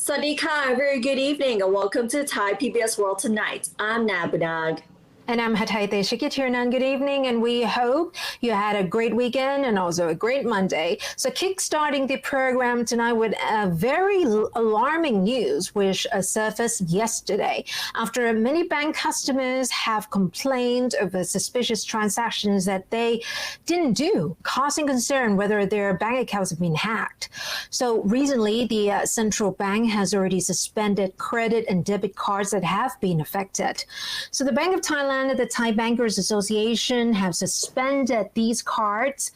Swadika, very good evening and welcome to Thai PBS World Tonight. I'm Nabunag. And I'm Hatay Shikitiran. Good evening, and we hope you had a great weekend and also a great Monday. So kickstarting the program tonight with a very alarming news which surfaced yesterday after many bank customers have complained over suspicious transactions that they didn't do, causing concern whether their bank accounts have been hacked. So recently, the central bank has already suspended credit and debit cards that have been affected. So the Bank of Thailand and the Thai Bankers Association have suspended these cards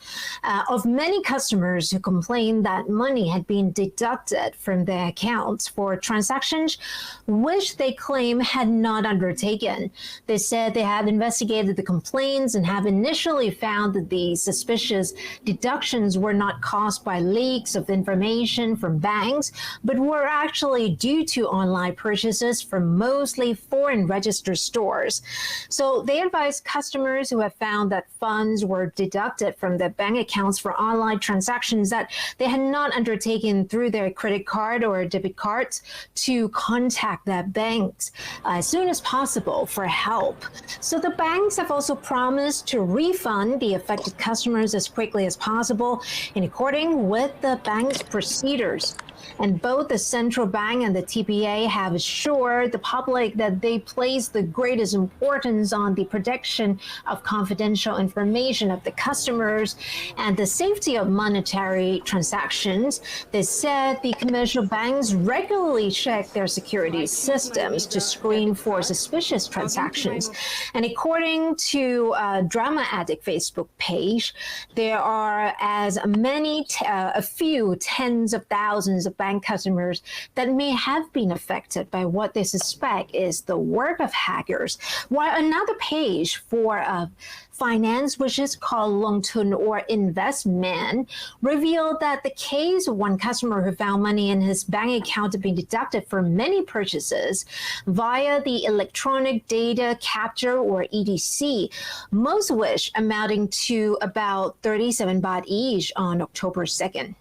of many customers who complained that money had been deducted from their accounts for transactions which they claim had not undertaken. They said they had investigated the complaints and have initially found that the suspicious deductions were not caused by leaks of information from banks, but were actually due to online purchases from mostly foreign registered stores. So they advise customers who have found that funds were deducted from their bank accounts for online transactions that they had not undertaken through their credit card or debit cards to contact their banks as soon as possible for help. So the banks have also promised to refund the affected customers as quickly as possible in accordance with the bank's procedures. And both the central bank and the TPA have assured the public that they place the greatest importance on the protection of confidential information of the customers and the safety of monetary transactions. They said the commercial banks regularly check their security systems to screen for suspicious transactions. And according to Drama Addict Facebook page, there are a few tens of thousands of bank customers that may have been affected by what they suspect is the work of hackers. While another page for finance, which is called Long Tun or Investment, revealed that the case of one customer who found money in his bank account to be deducted for many purchases via the electronic data capture or EDC, most of which amounting to about 37 baht each on October 2nd.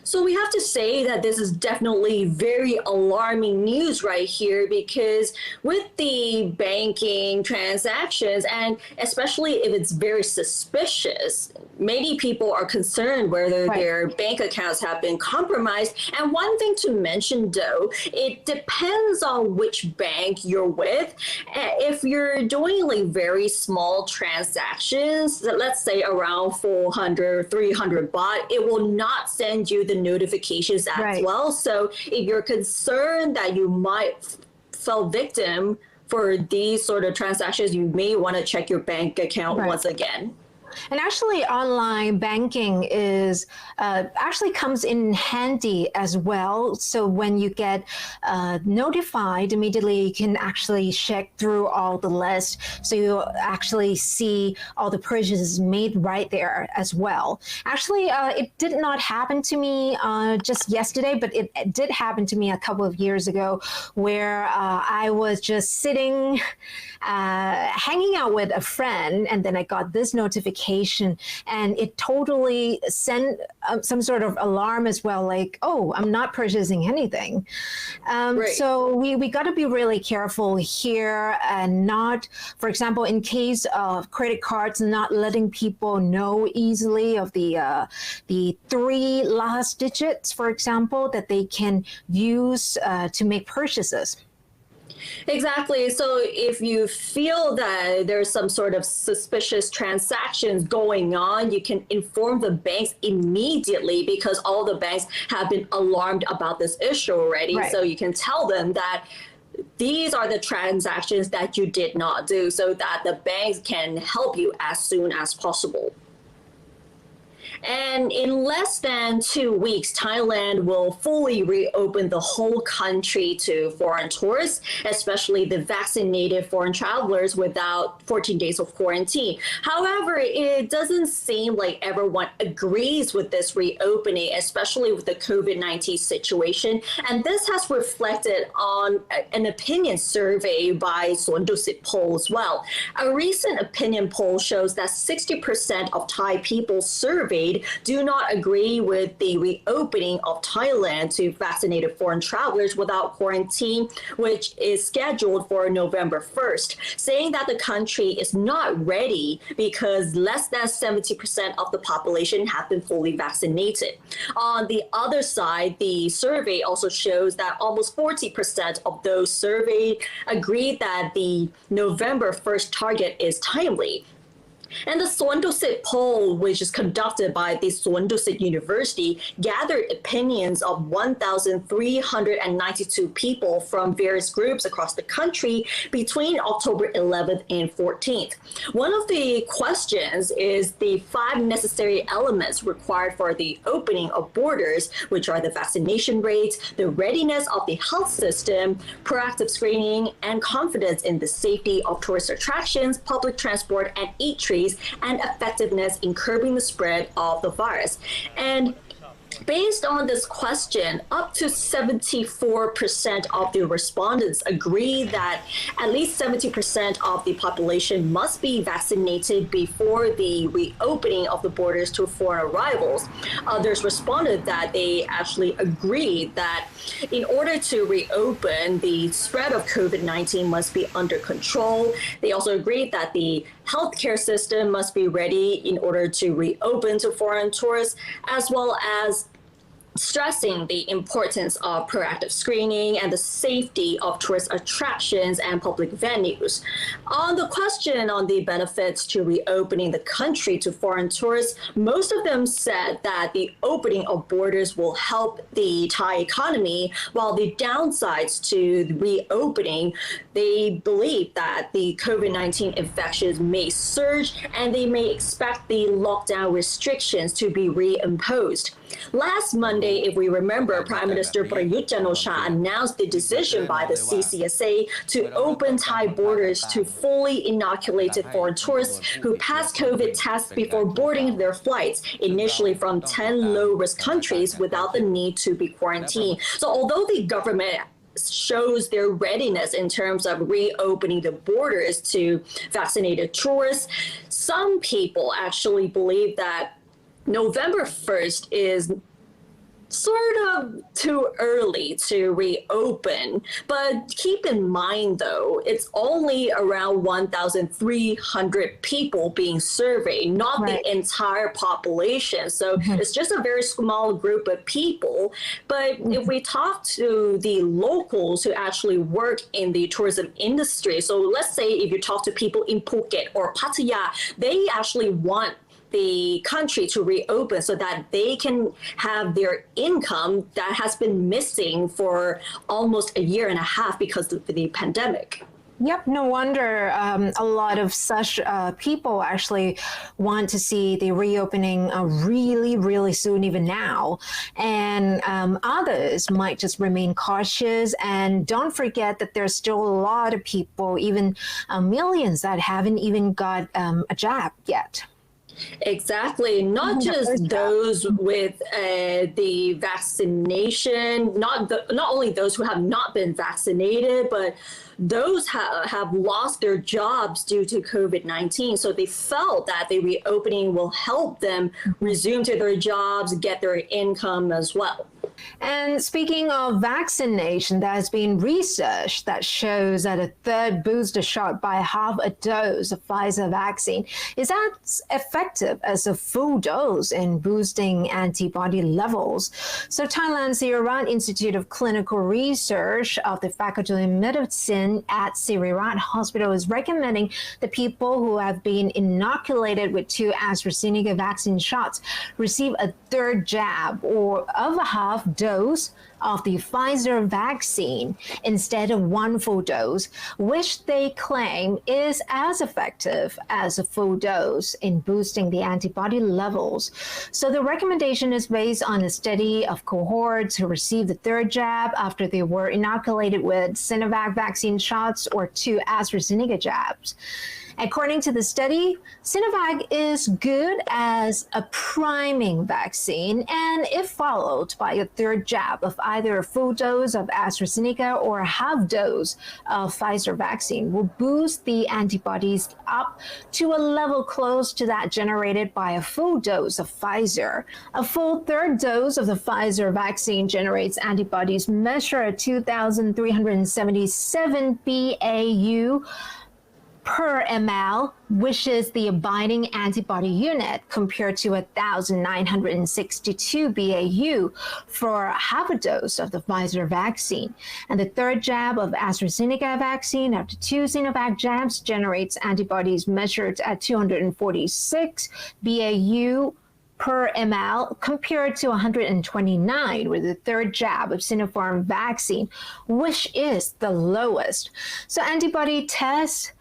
So we have to say that this is definitely very alarming news right here, because with the banking transactions, and especially if it's very suspicious, many people are concerned whether their bank accounts have been compromised. And one thing to mention though, it depends on which bank you're with. If you're doing like very small transactions, let's say around 400, 300 baht, it will not send you the notifications as well. So if you're concerned that you might fall victim for these sort of transactions, you may want to check your bank account once again. And actually, online banking is actually comes in handy as well. So when you get notified, immediately you can actually check through all the list. So you actually see all the purchases made right there as well. Actually, it did not happen to me just yesterday, but it did happen to me a couple of years ago, where I was just sitting, hanging out with a friend, and then I got this notification, and it totally sent some sort of alarm as well, like, oh, I'm not purchasing anything. So we got to be really careful here, and not, for example, in case of credit cards, not letting people know easily of the 3 last digits, for example, that they can use to make purchases. Exactly. So if you feel that there's some sort of suspicious transactions going on, you can inform the banks immediately, because all the banks have been alarmed about this issue already. So you can tell them that these are the transactions that you did not do, so that the banks can help you as soon as possible. And in less than 2 weeks, Thailand will fully reopen the whole country to foreign tourists, especially the vaccinated foreign travelers without 14 days of quarantine. However, it doesn't seem like everyone agrees with this reopening, especially with the COVID-19 situation. And this has reflected on an opinion survey by Suan poll as well. A recent opinion poll shows that 60% of Thai people surveyed side do not agree with the reopening of Thailand to vaccinated foreign travelers without quarantine, which is scheduled for November 1st, saying that the country is not ready because less than 70% of the population have been fully vaccinated. On the other side, the survey also shows that almost 40% of those surveyed agreed that the November 1st target is timely. And the Suan-Dusit poll, which is conducted by the Suan-Dusit University, gathered opinions of 1,392 people from various groups across the country between October 11th and 14th. One of the questions is the 5 necessary elements required for the opening of borders, which are the vaccination rates, the readiness of the health system, proactive screening, and confidence in the safety of tourist attractions, public transport, and eateries, and effectiveness in curbing the spread of the virus. And based on this question, up to 74% of the respondents agree that at least 70% of the population must be vaccinated before the reopening of the borders to foreign arrivals. Others responded that they actually agreed that in order to reopen, the spread of COVID-19 must be under control. They also agreed that the healthcare system must be ready in order to reopen to foreign tourists, as well as stressing the importance of proactive screening and the safety of tourist attractions and public venues. On the question on the benefits to reopening the country to foreign tourists, most of them said that the opening of borders will help the Thai economy, while the downsides to the reopening, they believe that the COVID-19 infections may surge and they may expect the lockdown restrictions to be reimposed. Last Monday, if we remember, Prime Minister Prayut Chan-o-cha announced the decision by the CCSA to open Thai borders to fully inoculated foreign tourists who passed COVID tests before boarding their flights, initially from 10 low-risk countries without the need to be quarantined. So although the government shows their readiness in terms of reopening the borders to vaccinated tourists, some people actually believe that November 1st is sort of too early to reopen. But keep in mind, though, it's only around 1,300 people being surveyed, not right. the entire population. So it's just a very small group of people. But if we talk to the locals who actually work in the tourism industry, so let's say if you talk to people in Phuket or Pattaya, they actually want the country to reopen so that they can have their income that has been missing for almost a year and a half because of the pandemic. Yep, no wonder a lot of such people actually want to see the reopening really, really soon, even now. And others might just remain cautious. And don't forget that there's still a lot of people, even millions, that haven't even got a jab yet. Exactly. Not just those with the vaccination, not only those who have not been vaccinated, but those have lost their jobs due to COVID-19. So they felt that the reopening will help them resume to their jobs, get their income as well. And speaking of vaccination, there has been research that shows that a third booster shot by half a dose of Pfizer vaccine is as effective as a full dose in boosting antibody levels. So Thailand's Sirirach Institute of Clinical Research of the Faculty of Medicine at Sirirach Hospital is recommending that people who have been inoculated with 2 AstraZeneca vaccine shots receive a third jab or of a half dose of the Pfizer vaccine instead of 1 full dose, which they claim is as effective as a full dose in boosting the antibody levels. So the recommendation is based on a study of cohorts who received the third jab after they were inoculated with Sinovac vaccine shots or 2 AstraZeneca jabs. According to the study, Sinovac is good as a priming vaccine, and if followed by a third jab of either a full dose of AstraZeneca or a half dose of Pfizer vaccine, will boost the antibodies up to a level close to that generated by a full dose of Pfizer. A full third dose of the Pfizer vaccine generates antibodies measured at 2,377 BAU per ml, which is the binding antibody unit, compared to 1,962 BAU for half a dose of the Pfizer vaccine. And the third jab of AstraZeneca vaccine after 2 Sinovac jabs generates antibodies measured at 246 BAU per ml, compared to 129 with the third jab of Sinopharm vaccine, which is the lowest. So antibody tests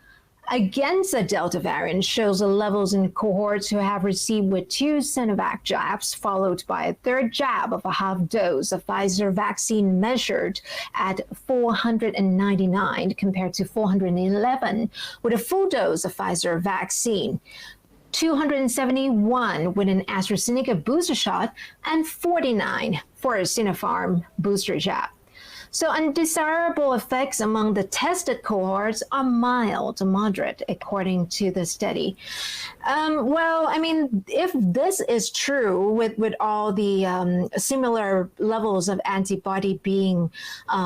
against the Delta variant shows the levels in cohorts who have received with 2 Sinovac jabs, followed by a third jab of a half dose of Pfizer vaccine measured at 499 compared to 411 with a full dose of Pfizer vaccine, 271 with an AstraZeneca booster shot, and 49 for a Sinopharm booster jab. So undesirable effects among the tested cohorts are mild to moderate, according to the study. If this is true with all the similar levels of antibody being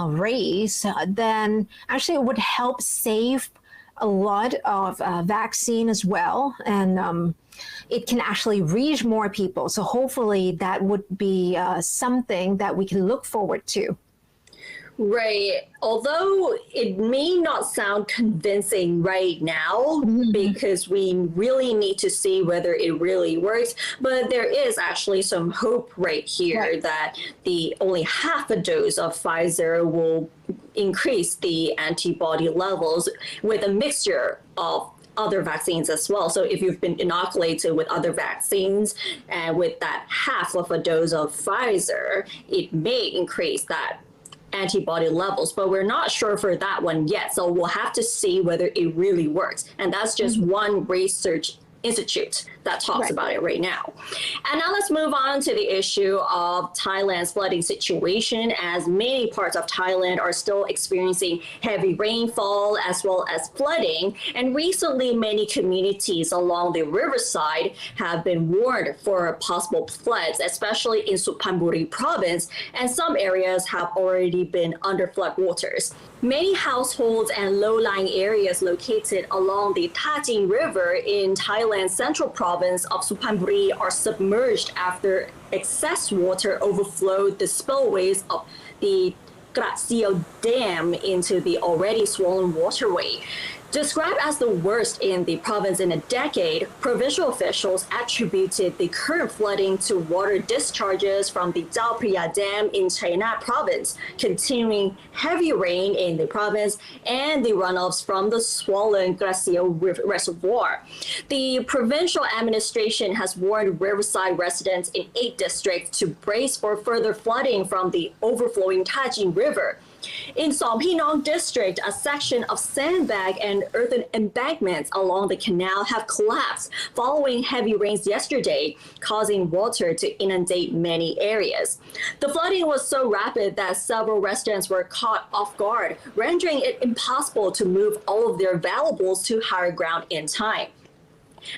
raised, then actually it would help save a lot of vaccine as well. And it can actually reach more people. So hopefully that would be something that we can look forward to. Right. Although it may not sound convincing right now, because we really need to see whether it really works, but there is actually some hope right here that the only half a dose of Pfizer will increase the antibody levels with a mixture of other vaccines as well. So if you've been inoculated with other vaccines and with that half of a dose of Pfizer, it may increase that antibody levels, but we're not sure for that one yet. So we'll have to see whether it really works. And that's just one research institute that talks about it right now. And now let's move on to the issue of Thailand's flooding situation, as many parts of Thailand are still experiencing heavy rainfall as well as flooding. And recently, many communities along the riverside have been warned for possible floods, especially in Suphan Buri province, and some areas have already been under flood waters. Many households and low-lying areas located along the Thajin River in Thailand's central province of Suphan Buri are submerged after excess water overflowed the spillways of the Gracio Dam into the already swollen waterway. Described as the worst in the province in a decade, provincial officials attributed the current flooding to water discharges from the Chao Phraya Dam in China province, continuing heavy rain in the province, and the runoffs from the swollen Gracio Reservoir. The provincial administration has warned riverside residents in 8 districts to brace for further flooding from the overflowing Thajin River. In Sampinong district, a section of sandbag and earthen embankments along the canal have collapsed following heavy rains yesterday, causing water to inundate many areas. The flooding was so rapid that several residents were caught off guard, rendering it impossible to move all of their valuables to higher ground in time.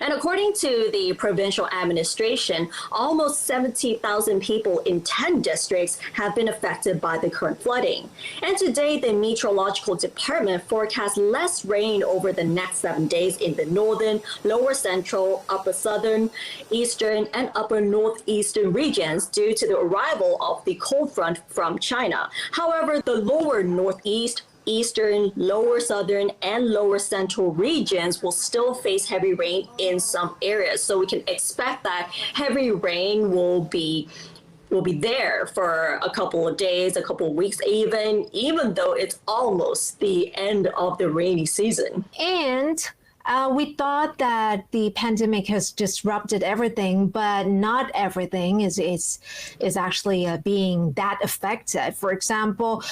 And according to the provincial administration, almost 70,000 people in 10 districts have been affected by the current flooding. And today, the meteorological department forecasts less rain over the next 7 days in the northern, lower central, upper southern, eastern, and upper northeastern regions due to the arrival of the cold front from China. However, the lower northeast, eastern, lower southern, and lower central regions will still face heavy rain in some areas. So we can expect that heavy rain will be there for a couple of days, a couple of weeks, even though it's almost the end of the rainy season. And We thought that the pandemic has disrupted everything, but not everything is actually being that affected. For example,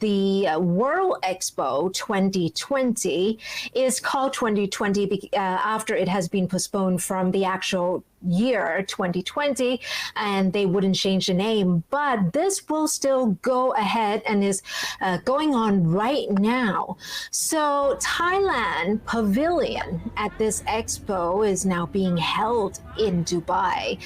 the World Expo 2020 is called 2020 after it has been postponed from the actual year 2020, and they wouldn't change the name, but this will still go ahead and is going on right now. So Thailand pavilion at this expo is now being held in Dubai,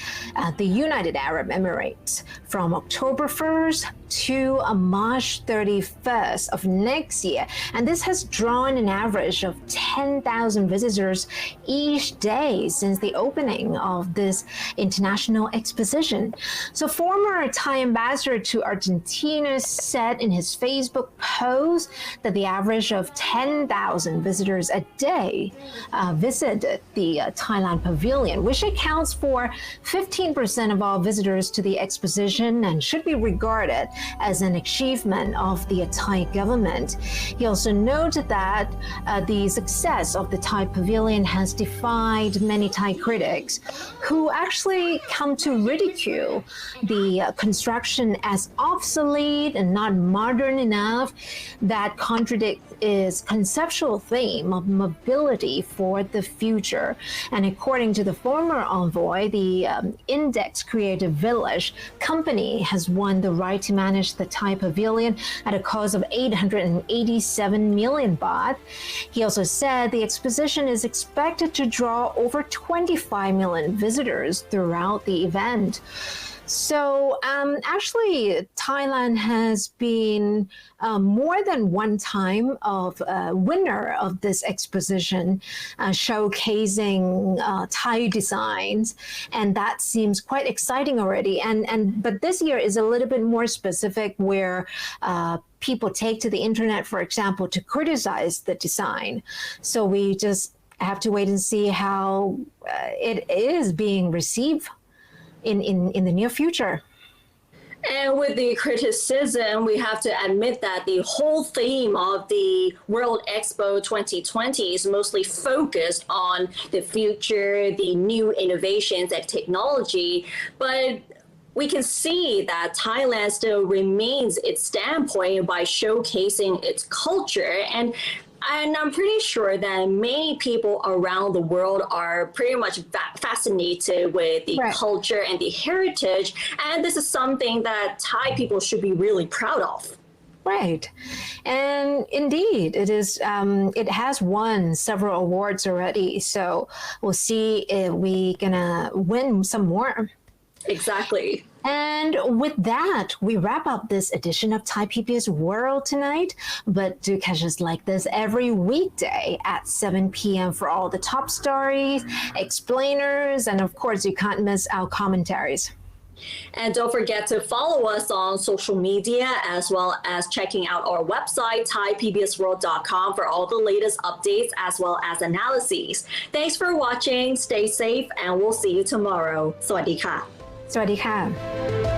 the United Arab Emirates, from October 1st to March 31st of next year. And this has drawn an average of 10,000 visitors each day since the opening of this international exposition. So former Thai ambassador to Argentina said in his Facebook post that the average of 10,000 visitors a day visited the Thailand pavilion, which accounts for 15% of all visitors to the exposition and should be regarded as an achievement of the Thai government. He also noted that the success of the Thai pavilion has defied many Thai critics who actually come to ridicule the construction as obsolete and not modern enough, that contradicts its conceptual theme of mobility for the future. And according to the former envoy, the Index Creative Village company has won the right to manage the Thai pavilion at a cost of 887 million baht. He also said the exposition is expected to draw over 25 million visitors throughout the event. So actually, Thailand has been more than one time of winner of this exposition, showcasing Thai designs, and that seems quite exciting already. But this year is a little bit more specific, where people take to the internet, for example, to criticize the design. So we just have to wait and see how it is being received in the near future. And with the criticism, we have to admit that the whole theme of the World Expo 2020 is mostly focused on the future, the new innovations and technology. But we can see that Thailand still remains its standpoint by showcasing its culture. And I'm pretty sure that many people around the world are pretty much fascinated with the culture and the heritage. And this is something that Thai people should be really proud of. Right. And indeed, it is. It has won several awards already. So we'll see if we're going to win some more. Exactly. And with that, we wrap up this edition of Thai PBS World tonight. But do catch us like this every weekday at 7 p.m. for all the top stories, explainers, and of course, you can't miss our commentaries. And don't forget to follow us on social media, as well as checking out our website, thaipbsworld.com, for all the latest updates as well as analyses. Thanks for watching. Stay safe, and we'll see you tomorrow. สวัสดีค่ะ สวัสดีค่ะ